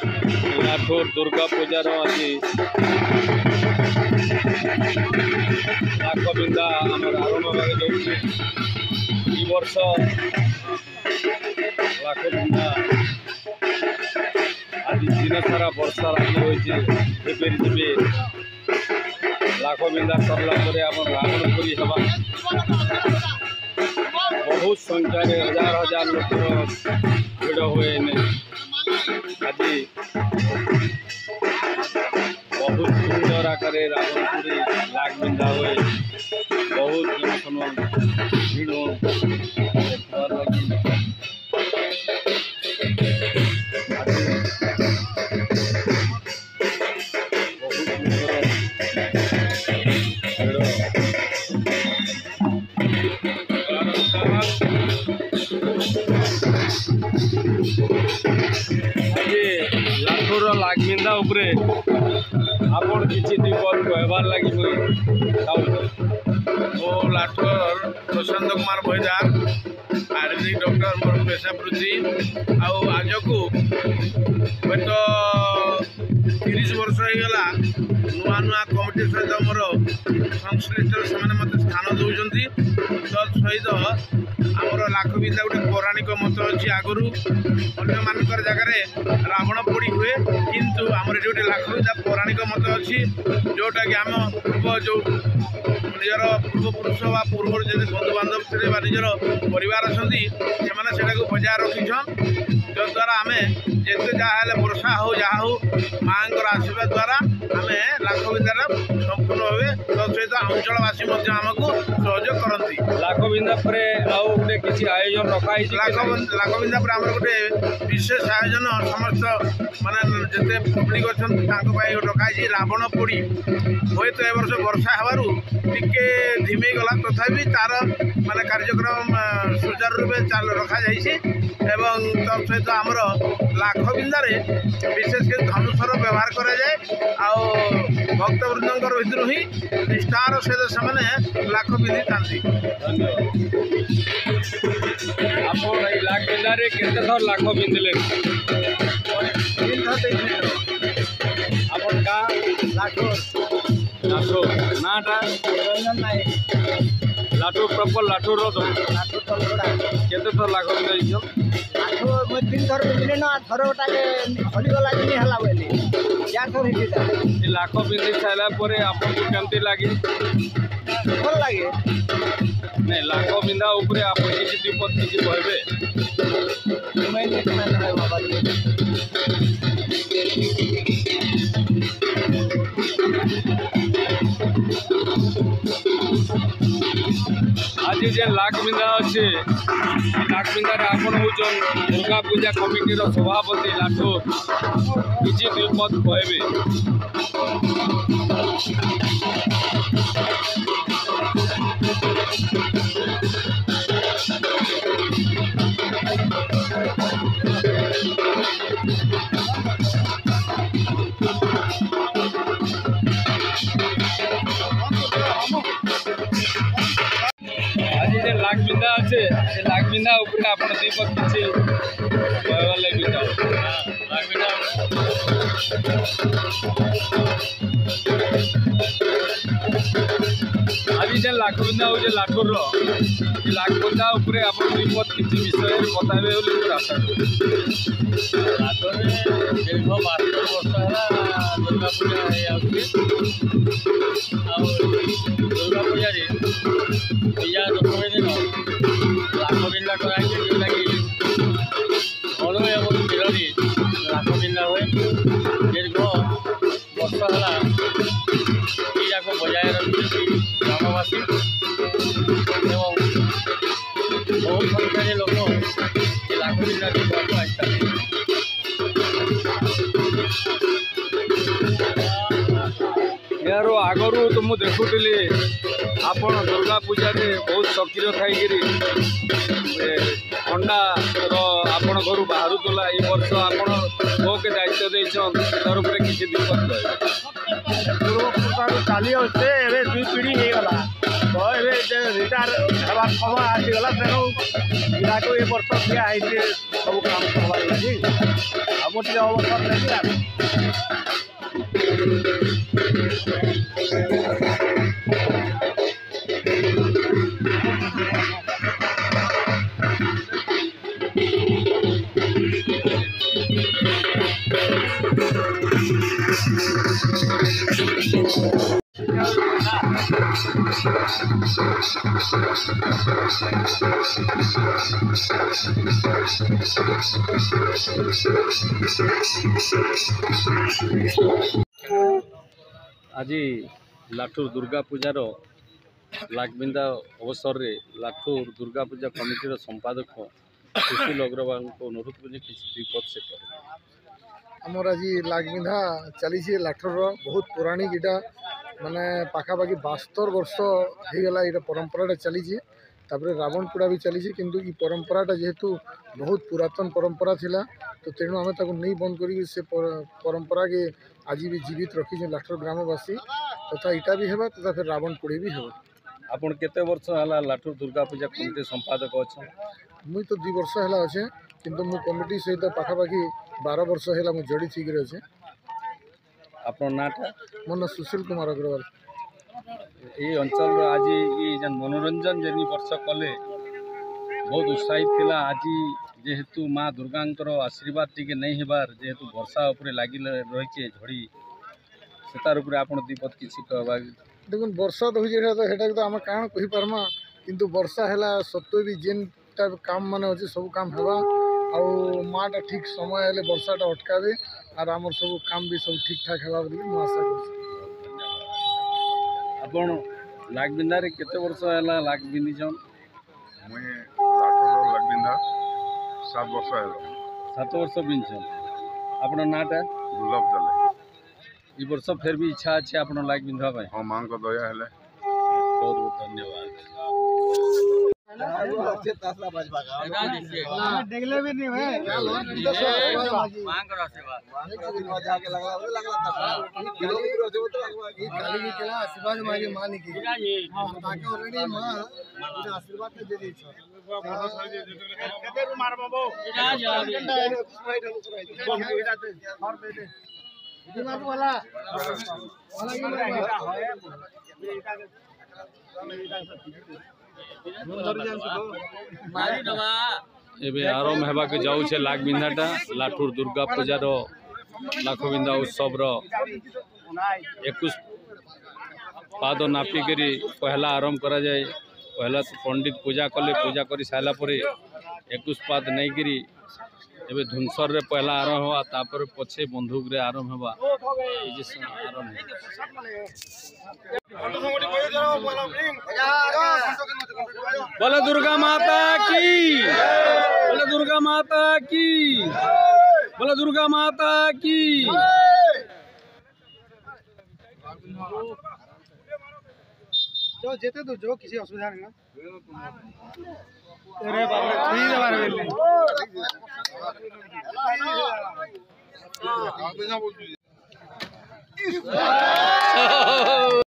लाठोर दुर्गा पूजार आज लाखबिंदा आमर आरंभ भाग जाऊँगी वर्ष लाखबिंदा आज दिन सारा वर्षा लागू रही लाखबिंदा सरला आम रावणपुरी हवा बहुत संख्यार हजार हजार लोक भिड़ हुए आज बहुत सुंदर आकार रावणपुरी लाखबिंदा हुए बहुत जनसमूह भिड़ लाठोर लाखबिंदा उपरे आपण किसी दीपक कहबार लगी मुझे ओ लाठोर प्रशांत कुमार भैदार आयुर्वेदिक डॉक्टर मोर पेशा वृत्ति आज को हूँ 30 वर्ष हो गला नुआ नुआ कमिटी सहित मोर संश्लिष्ट से मत स्थान दौरान तत्सहित आमर लाखबिंदा गोटे पौराणिक मत अच्छी आगु अन्य मानकर जगार रावण पोड़ी हुए किंतु आमर ये गोटे लाखबिंदा पौराणिक मत अच्छी जोटा कि आम पूर्व जो निजर पूर्वपुरुष बा पूर्व जो बंधु बांधव थे निजर परिवार अच्छा से बजाय रखीछन जद्वारा आम जिते जहाँ वर्षा हो जहाँ हो माँ आशीर्वाद द्वारा आम लाखबिंदार संपूर्ण भावे तत्सहित अंचलवासी आमको सहयोग करती। लाखबिंदा गोटे किसी आयोजन रखाई लाखबिंदा आम गोटे विशेष आयोजन समस्त माने जिते पब्लिक अच्छा रखाई रावण पोड़ी हुए तो ए वर्ष वर्षा हबारू टिके धिमे गला तथापि तार माने कार्यक्रम सुचारू रूपे रखा जाइए एवं तत्सहित आमर लाखबिंदार विशेषकर धनुषर व्यवहार करा जाए भक्तवृंद भर ही निष्ठार सहित से लाख पिंधि था। लाखबिंदा केते थर लाख पिंधले लाठोर लाठोर नाटा रंजन नायक लाठोर प्रॉपर लाठोर लाठोर तलगड़ा केते थर लाख पिंधि लाठोर मैं 3 थर पिंधले ना थर गोटे हलीगला कि है बोली या थर लाख पिंधि सारा आपको केमती लगे भल लगे नहीं लाखबिंदा उपरे आप किसी विपद किसी कहबे आज जे लाखबिंदा अच्छे लाखबिंदार आपण होचन दुर्गा पूजा कमिटी सभापति लाठोर किसी विपद कहबे आज जे लाखबिंदा अच्छे लाखबिंदा उपरे आप दीपक किसी कहवा लगे लाखबिंदा आज जे लाखबिंदा हो लाठोर लाखबिंदा उपरे आप विपद किसी विषय बताबे आशा लाठोर दीर्घ 12 वर्ष है दुर्गा पूजा दुर्गा पूजा विजया दशमी दिन लाखबिंदा कराई लगी घर एवं बिलरी लाखबिंदा हुए दीर्घ वर्ष है या बजाय रखी ग्रामवासी एवं बहुत संख्यार लोक लाखबिंदा देखा आसता यार आगरू तो मुझे देखुली आपण दुर्गा पूजा रे बहुत सक्रिय थी अंडार आपण घर बाहर तुला ये वर्ष आपण के दायित्व देछन तरफ किसी दिक्कत पूर्व चली 2 पीढ़ी हो गला ରିଟାୟାର ହେବାର ସମୟ ଆସିଗଲା ତେଣୁ ପିଲାକୁ ଏ ବର୍ଷ ଦିଆହେଇଛି ସବୁ କାମ କରବାର ଲାଗି ଆଉ ମୁଁ ଟିକେ ଅବସର ନେବି ଆଉ आज लाठूर दुर्गा पूजार लागबिंदा अवसर में लाठूर दुर्गा पूजा कमिटीर संपादक सुशील अग्रवाल को अनुरोध कर रिपोर्ट से आमर आज लागबिंधा चली लाठर बहुत पौराणिक इटा माने पाखापाखि 72 वर्ष होगला ये परंपराटा चली रावण पोड़ा भी चली किंतु ये परंपराटा जेहेतु बहुत पुरातन परंपरा थिला तो तेणु आम नहीं बंद कर परंपरा के आज भी जीवित रखी लाठर ग्रामवासी तथा इटा भी हेबा तथा फिर रावण पोड़ी भी हेबा। आपन केते वर्ष हला लाठूर दुर्गा पूजा कमिटी संपादक अच्छा मुई तो 2 वर्ष है अच्छे किंतु मु कमिटी सहित पाखापाखि 12 वर्ष है मुझे जड़ी ठीक अच्छे। आपन नाटा मो ना सुशील कुमार अग्रवाल। ये अंचल आज ये जन मनोरंजन जेनी वर्ष कले बहुत उत्साहित थिला आज जेहेतु माँ दुर्गांकर आशीर्वाद टिके नहीं हेबार जेहेतु वर्षा उपरे लागी रही झड़ी सेतार उपरे आपण दीपत किसी कहबा देखुन वर्षा तो होटा तो आम क्या कही पार्मा किंतु वर्षा है सत्वे भी जेन टाइप काम माने अच्छे सब काम हेबा आउ माटा ठीक समय हेले वर्षाटा अटकावे और आमर सब काम भी सब ठीक ठाक हेबा बोली मु आशा कर। आपण लागबिंदा रे केते वर्ष हला लागबिंदी जन मुई लाठर लागबिंदा 7 वर्ष है 7 वर्ष बिनछन आपण नाटा दुर्लभ दले ई वर्ष फिर भी इच्छा अच्छे आपण लागबिंदा भाई हाँ मां को दया हेले बहुत बहुत धन्यवाद। देखले भी नहीं हुए आशीर्वाद मांगे मान की ऑलरेडी मां आशीर्वाद दे दी एबे आरंभ हेबा के जाऊ छे लागबिंदाटा लाठूर दुर्गा पूजार लाखबिंदा उत्सव 21 पाद नापी करी पहला आरंभ करा जाए पहला पंडित पूजा कले पूजा करी साला परे 21 पाद नहीं करी एबे धुनसर रे पहला आरंभ हुआ तापर पछे बंदूक रे आरंभ हुआ बोले दुर्गा माता की बोले दुर्गा माता की बोले दुर्गा माता की। जो जेते तो जो किसी असुविधा नहीं अरे बाप रे ठीक है बारे में